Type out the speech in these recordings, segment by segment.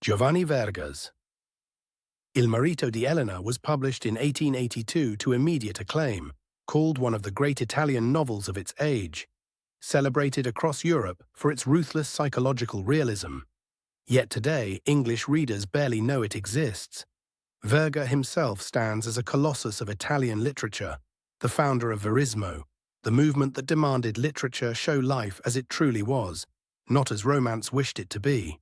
Giovanni Verga's Il marito di Elena was published in 1882 to immediate acclaim, called one of the great Italian novels of its age, celebrated across Europe for its ruthless psychological realism. Yet today, English readers barely know it exists. Verga himself stands as a colossus of Italian literature, the founder of Verismo, the movement that demanded literature show life as it truly was, not as romance wished it to be.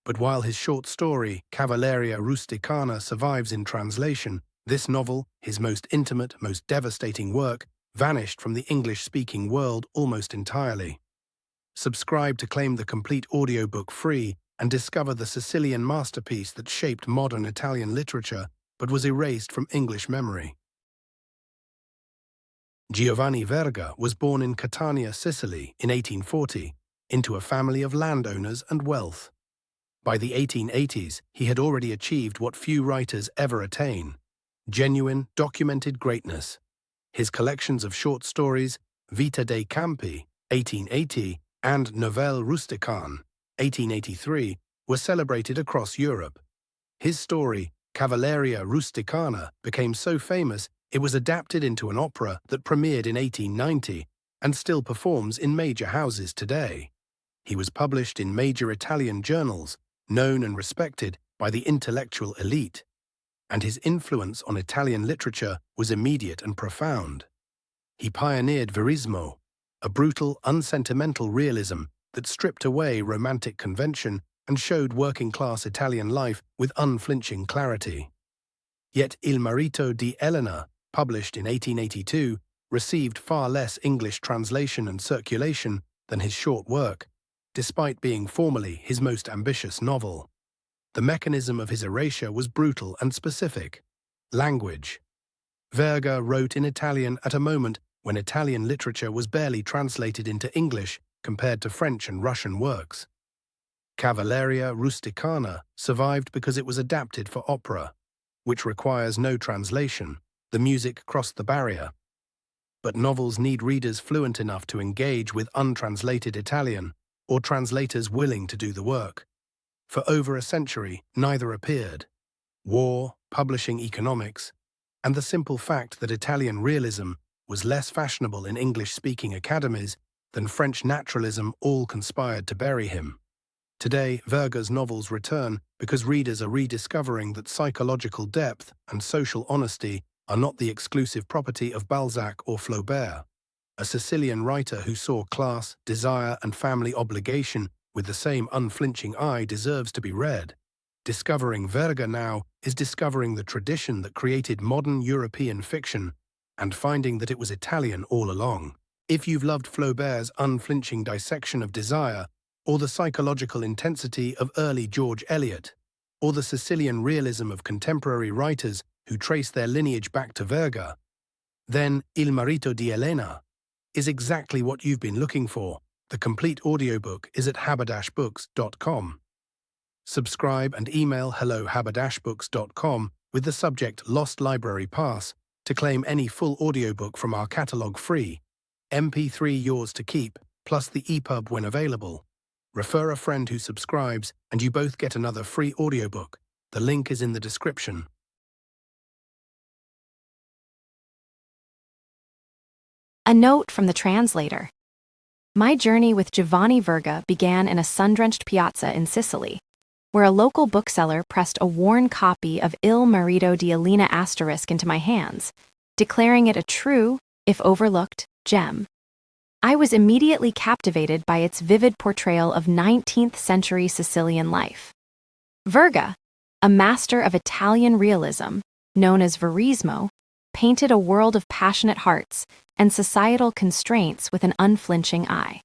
But while his short story, Cavalleria Rusticana, survives in translation, this novel, his most intimate, most devastating work, vanished from the English-speaking world almost entirely. Subscribe to claim the complete audiobook free and discover the Sicilian masterpiece that shaped modern Italian literature but was erased from English memory. Giovanni Verga was born in Catania, Sicily, in 1840, into a family of landowners and wealth. By the 1880s, he had already achieved what few writers ever attain: genuine, documented greatness. His collections of short stories, Vita dei Campi, 1880, and Novelle Rusticane, 1883, were celebrated across Europe. His story, Cavalleria Rusticana, became so famous it was adapted into an opera that premiered in 1890 and still performs in major houses today. He was published in major Italian journals, known and respected by the intellectual elite, and his influence on Italian literature was immediate and profound. He pioneered Verismo, a brutal, unsentimental realism that stripped away romantic convention and showed working-class Italian life with unflinching clarity. Yet Il marito di Elena, published in 1882, received far less English translation and circulation than his short work, despite being formally his most ambitious novel. The mechanism of his erasure was brutal and specific. Language. Verga wrote in Italian at a moment when Italian literature was barely translated into English compared to French and Russian works. Cavalleria Rusticana survived because it was adapted for opera, which requires no translation. The music crossed the barrier. But novels need readers fluent enough to engage with untranslated Italian, or translators willing to do the work. For over a century, neither appeared. War, publishing economics, and the simple fact that Italian realism was less fashionable in English-speaking academies than French naturalism all conspired to bury him. Today, Verga's novels return because readers are rediscovering that psychological depth and social honesty are not the exclusive property of Balzac or Flaubert. A Sicilian writer who saw class, desire, and family obligation with the same unflinching eye deserves to be read. Discovering Verga now is discovering the tradition that created modern European fiction and finding that it was Italian all along. If you've loved Flaubert's unflinching dissection of desire, or the psychological intensity of early George Eliot, or the Sicilian realism of contemporary writers who trace their lineage back to Verga, then Il marito di Elena is exactly what you've been looking for. The complete audiobook is at haberdashbooks.com. Subscribe and email hello@haberdashbooks.com with the subject Lost Library Pass to claim any full audiobook from our catalog free, MP3 yours to keep, plus the EPUB when available. Refer a friend who subscribes and you both get another free audiobook. The link is in the description. A note from the translator. My journey with Giovanni Verga began in a sun-drenched piazza in Sicily, where a local bookseller pressed a worn copy of Il marito di Elena * into my hands, declaring it a true, if overlooked, gem. I was immediately captivated by its vivid portrayal of 19th-century Sicilian life. Verga, a master of Italian realism, known as Verismo, painted a world of passionate hearts and societal constraints with an unflinching eye.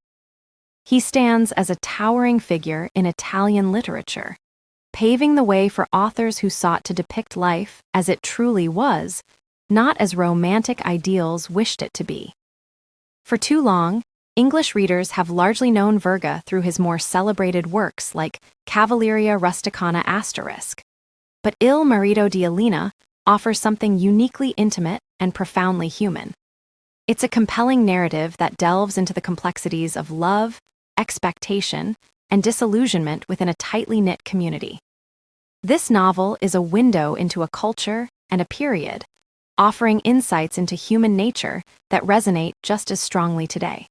He stands as a towering figure in Italian literature, paving the way for authors who sought to depict life as it truly was, not as romantic ideals wished it to be. For too long, English readers have largely known Verga through his more celebrated works like Cavalleria Rusticana *. But Il marito di Elena offers something uniquely intimate and profoundly human. It's a compelling narrative that delves into the complexities of love, expectation, and disillusionment within a tightly knit community. This novel is a window into a culture and a period, offering insights into human nature that resonate just as strongly today.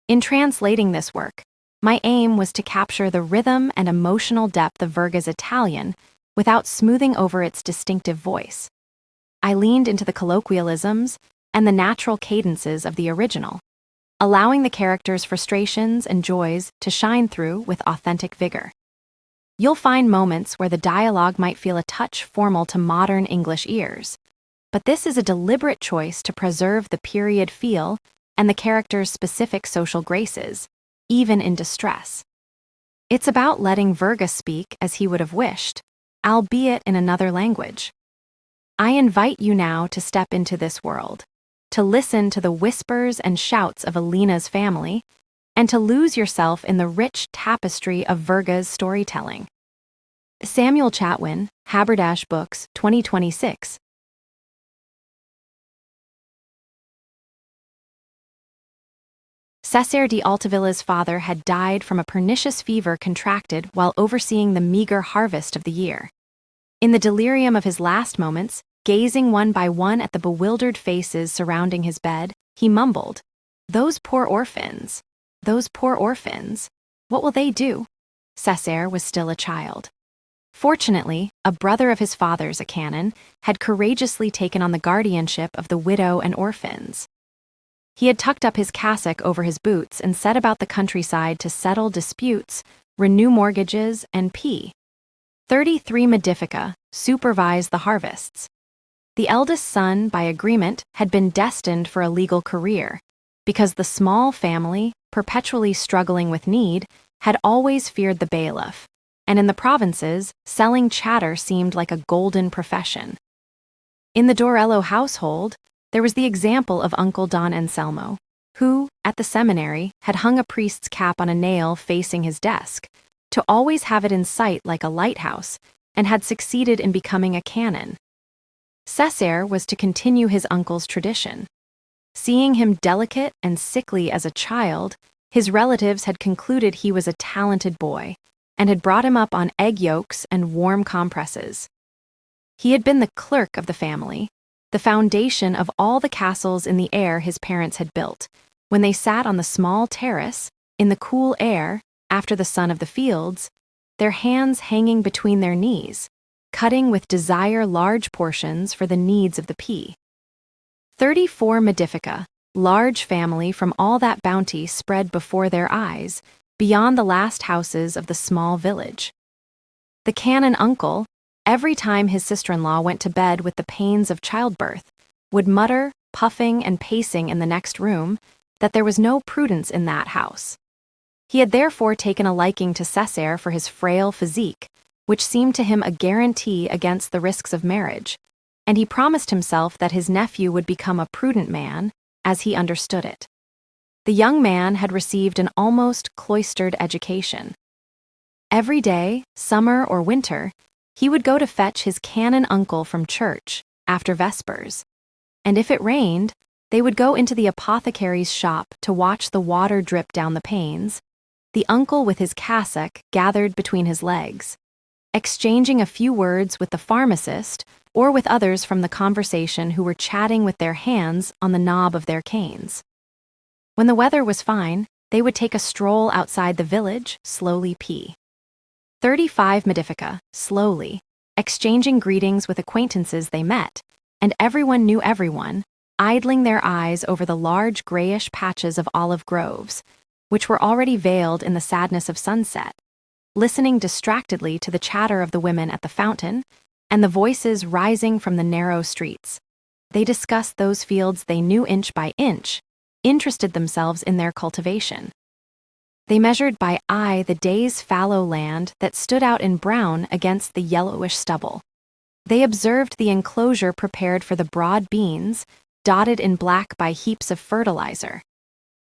In translating this work, my aim was to capture the rhythm and emotional depth of Verga's Italian without smoothing over its distinctive voice. I leaned into the colloquialisms and the natural cadences of the original, allowing the characters' frustrations and joys to shine through with authentic vigor. You'll find moments where the dialogue might feel a touch formal to modern English ears, but this is a deliberate choice to preserve the period feel and the characters' specific social graces, even in distress. It's about letting Verga speak as he would have wished, albeit in another language. I invite you now to step into this world, to listen to the whispers and shouts of Elena's family, and to lose yourself in the rich tapestry of Verga's storytelling. Samuel Chatwin, Haberdash Books, 2026. Cesare di Altivilla's father had died from a pernicious fever contracted while overseeing the meager harvest of the year. In the delirium of his last moments, gazing one by one at the bewildered faces surrounding his bed, he mumbled, "Those poor orphans. Those poor orphans. What will they do?" Cesare was still a child. Fortunately, a brother of his father's, a canon, had courageously taken on the guardianship of the widow and orphans. He had tucked up his cassock over his boots and set about the countryside to settle disputes, renew mortgages, and 33 Modifica supervised the harvests. The eldest son, by agreement, had been destined for a legal career, because the small family, perpetually struggling with need, had always feared the bailiff, and in the provinces, selling chatter seemed like a golden profession. In the Dorello household, there was the example of Uncle Don Anselmo, who, at the seminary, had hung a priest's cap on a nail facing his desk, to always have it in sight like a lighthouse, and had succeeded in becoming a canon. Cesare was to continue his uncle's tradition. Seeing him delicate and sickly as a child, his relatives had concluded he was a talented boy, and had brought him up on egg yolks and warm compresses. He had been the clerk of the family, the foundation of all the castles in the air his parents had built, when they sat on the small terrace, in the cool air, after the sun of the fields, their hands hanging between their knees, cutting with desire large portions for the needs of the 34 Modifica, large family from all that bounty spread before their eyes, beyond the last houses of the small village. The canon uncle, every time his sister-in-law went to bed with the pains of childbirth, would mutter, puffing and pacing in the next room, that there was no prudence in that house. He had therefore taken a liking to Cesare for his frail physique, which seemed to him a guarantee against the risks of marriage, and he promised himself that his nephew would become a prudent man, as he understood it. The young man had received an almost cloistered education. Every day, summer or winter, he would go to fetch his canon uncle from church, after vespers, and if it rained, they would go into the apothecary's shop to watch the water drip down the panes, the uncle with his cassock gathered between his legs, exchanging a few words with the pharmacist or with others from the conversation who were chatting with their hands on the knob of their canes. When the weather was fine, they would take a stroll outside the village, slowly 35 Modifica, slowly, exchanging greetings with acquaintances they met, and everyone knew everyone, idling their eyes over the large grayish patches of olive groves, which were already veiled in the sadness of sunset, listening distractedly to the chatter of the women at the fountain and the voices rising from the narrow streets. They discussed those fields they knew inch by inch, interested themselves in their cultivation. They measured by eye the day's fallow land that stood out in brown against the yellowish stubble. They observed the enclosure prepared for the broad beans, dotted in black by heaps of fertilizer.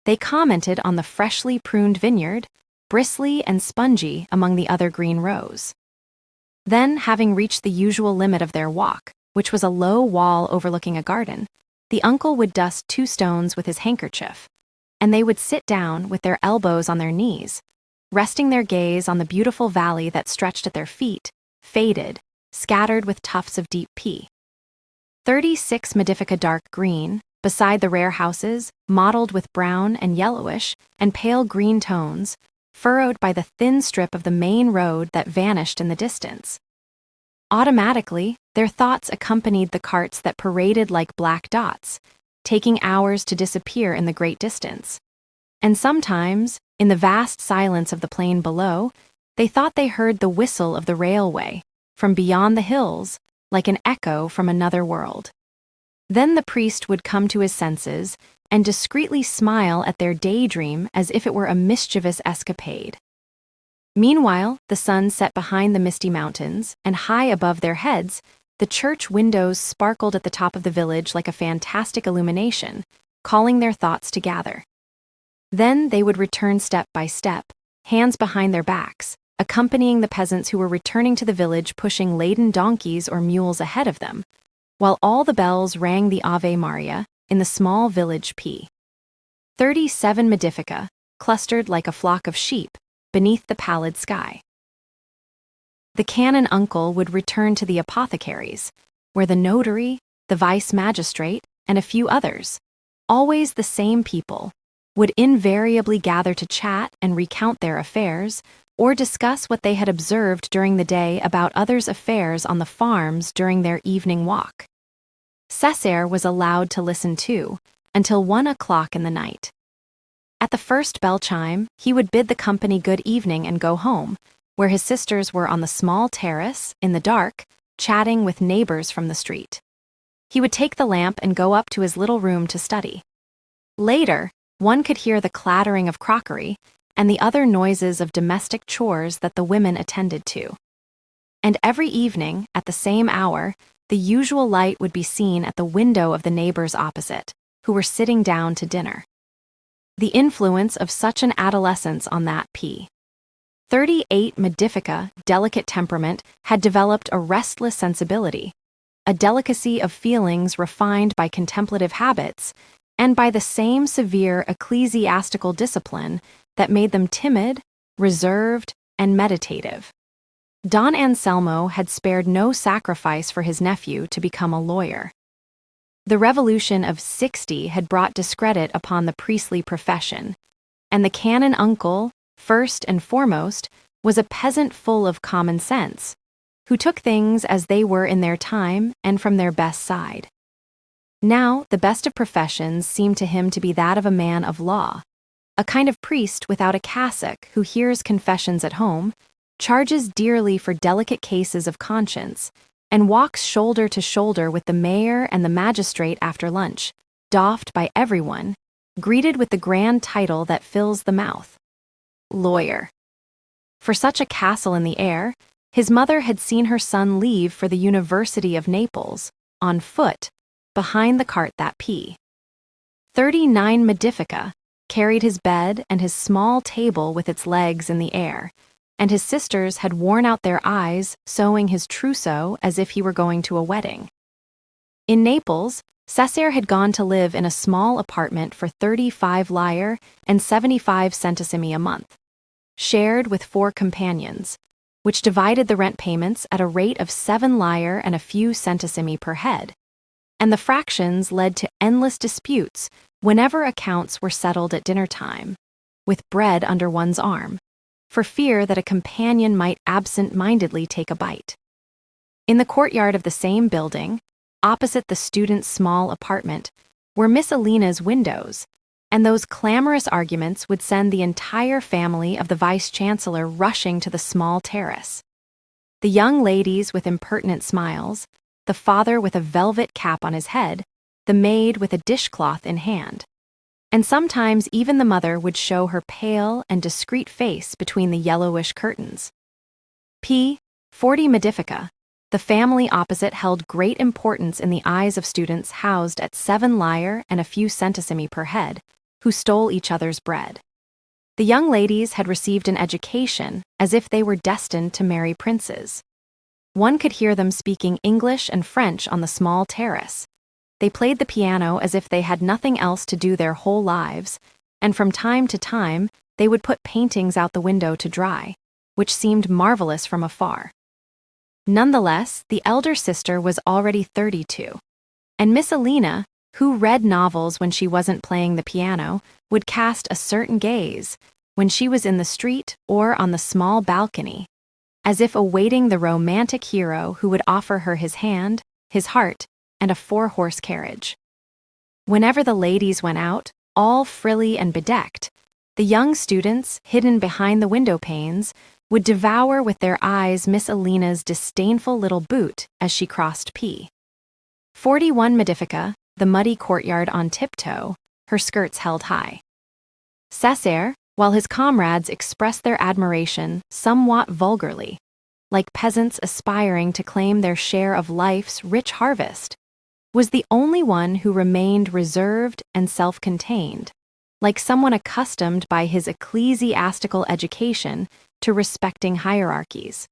They commented on the freshly pruned vineyard, bristly and spongy among the other green rows. Then, having reached the usual limit of their walk, which was a low wall overlooking a garden, the uncle would dust 2 stones with his handkerchief, and they would sit down with their elbows on their knees, resting their gaze on the beautiful valley that stretched at their feet, faded, scattered with tufts of deep pea. 36 Modifica dark green, beside the rare houses, mottled with brown and yellowish and pale green tones, furrowed by the thin strip of the main road that vanished in the distance. Automatically, their thoughts accompanied the carts that paraded like black dots, taking hours to disappear in the great distance. And sometimes, in the vast silence of the plain below, they thought they heard the whistle of the railway, from beyond the hills, like an echo from another world. Then the priest would come to his senses and discreetly smile at their daydream as if it were a mischievous escapade. Meanwhile, the sun set behind the misty mountains, and high above their heads, the church windows sparkled at the top of the village like a fantastic illumination, calling their thoughts to gather. Then they would return step by step, hands behind their backs, accompanying the peasants who were returning to the village pushing laden donkeys or mules ahead of them, while all the bells rang the Ave Maria in the small village P. 37 Modifica, clustered like a flock of sheep, beneath the pallid sky. The canon uncle would return to the apothecaries, where the notary, the vice magistrate, and a few others, always the same people, would invariably gather to chat and recount their affairs, or discuss what they had observed during the day about others' affairs on the farms during their evening walk. Cesare was allowed to listen too, until 1 o'clock in the night. At the first bell chime, he would bid the company good evening and go home, where his sisters were on the small terrace, in the dark, chatting with neighbors from the street. He would take the lamp and go up to his little room to study. Later, one could hear the clattering of crockery and the other noises of domestic chores that the women attended to. And every evening, at the same hour, the usual light would be seen at the window of the neighbors opposite, who were sitting down to dinner. The influence of such an adolescence on that P. 38 Modifica delicate temperament had developed a restless sensibility, a delicacy of feelings refined by contemplative habits, and by the same severe ecclesiastical discipline that made them timid, reserved, and meditative. Don Anselmo had spared no sacrifice for his nephew to become a lawyer. The Revolution of '60 had brought discredit upon the priestly profession, and the canon uncle, first and foremost, was a peasant full of common sense, who took things as they were in their time and from their best side. Now, the best of professions seemed to him to be that of a man of law, a kind of priest without a cassock who hears confessions at home, charges dearly for delicate cases of conscience, and walks shoulder to shoulder with the mayor and the magistrate after lunch, doffed by everyone, greeted with the grand title that fills the mouth: lawyer. For such a castle in the air, his mother had seen her son leave for the University of Naples, on foot, behind the cart that P. 39 Modifica carried his bed and his small table with its legs in the air, and his sisters had worn out their eyes sewing his trousseau as if he were going to a wedding. In Naples, Cesare had gone to live in a small apartment for 35 lire and 75 centesimi a month, shared with 4 companions, which divided the rent payments at a rate of 7 lire and a few centesimi per head, and the fractions led to endless disputes whenever accounts were settled at dinner time, with bread under one's arm, for fear that a companion might absent-mindedly take a bite. In the courtyard of the same building, opposite the student's small apartment, were Miss Elena's windows, and those clamorous arguments would send the entire family of the vice-chancellor rushing to the small terrace. The young ladies with impertinent smiles, the father with a velvet cap on his head, the maid with a dishcloth in hand. And sometimes even the mother would show her pale and discreet face between the yellowish curtains. P. 40 Modifica, the family opposite held great importance in the eyes of students housed at 7 lire and a few centesimi per head, who stole each other's bread. The young ladies had received an education as if they were destined to marry princes. One could hear them speaking English and French on the small terrace. They played the piano as if they had nothing else to do their whole lives, and from time to time they would put paintings out the window to dry, which seemed marvelous from afar. Nonetheless, the elder sister was already 32, and Miss Elena, who read novels when she wasn't playing the piano, would cast a certain gaze when she was in the street or on the small balcony, as if awaiting the romantic hero who would offer her his hand, his heart, and a 4-horse carriage. Whenever the ladies went out, all frilly and bedecked, the young students, hidden behind the window panes, would devour with their eyes Miss Elena's disdainful little boot as she crossed P. 41 Modifica, the muddy courtyard on tiptoe, her skirts held high. Cesare, while his comrades expressed their admiration somewhat vulgarly, like peasants aspiring to claim their share of life's rich harvest, was the only one who remained reserved and self-contained, like someone accustomed by his ecclesiastical education to respecting hierarchies.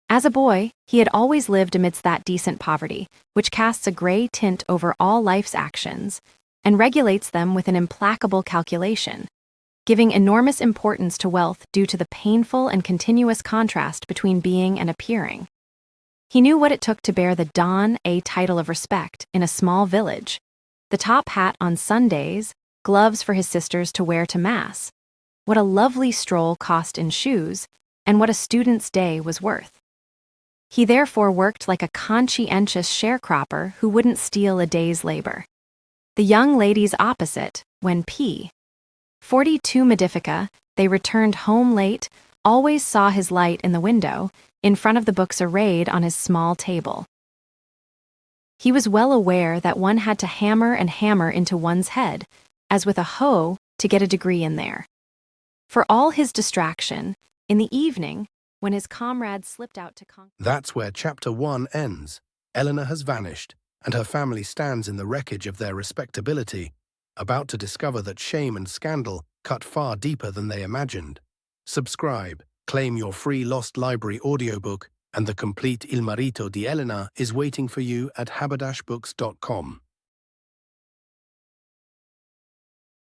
As a boy, he had always lived amidst that decent poverty, which casts a gray tint over all life's actions and regulates them with an implacable calculation, giving enormous importance to wealth due to the painful and continuous contrast between being and appearing. He knew what it took to bear the don a title of respect in a small village, the top hat on Sundays, gloves for his sisters to wear to Mass, what a lovely stroll cost in shoes, and what a student's day was worth. He therefore worked like a conscientious sharecropper who wouldn't steal a day's labor. The young ladies opposite, when P. 42 Modifica, they returned home late, always saw his light in the window, in front of the books arrayed on his small table. He was well aware that one had to hammer and hammer into one's head, as with a hoe, to get a degree in there. For all his distraction, in the evening, when his comrades slipped out to conquer. That's where Chapter 1 ends. Elena has vanished, and her family stands in the wreckage of their respectability, about to discover that shame and scandal cut far deeper than they imagined. Subscribe, claim your free Lost Library audiobook, and the complete Il Marito di Elena is waiting for you at haberdashbooks.com.